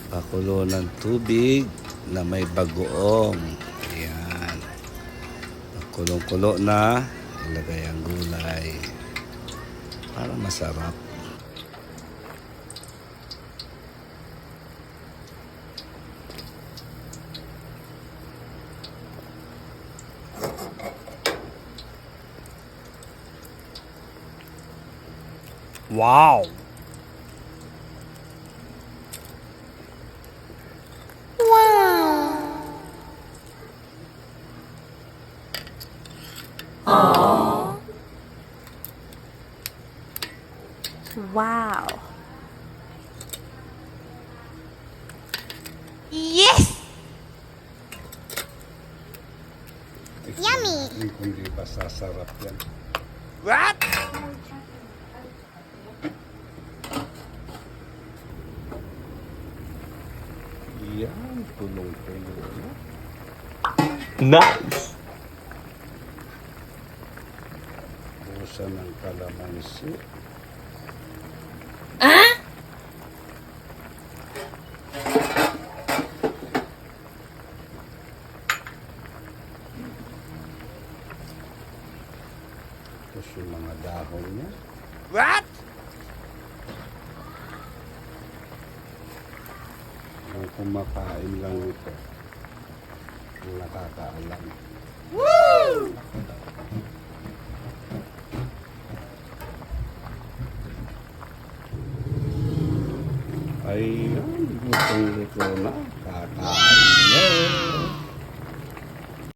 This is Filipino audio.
Pakulo ng tubig na may bagoong. Ayan. Kulong-kulo na. Ilagay ang gulay. Para masarap. Wow! Wow. Yes! Yummy! Hindi ba sasarap yan? What? Yan, tulong-tulong na. Nice! Busa ng kalamansi. Tapos yung mga dahon niya. What? Ang kumakain lang ito. Ang nakakaalam. Woo! Ayan, lutong-luto na.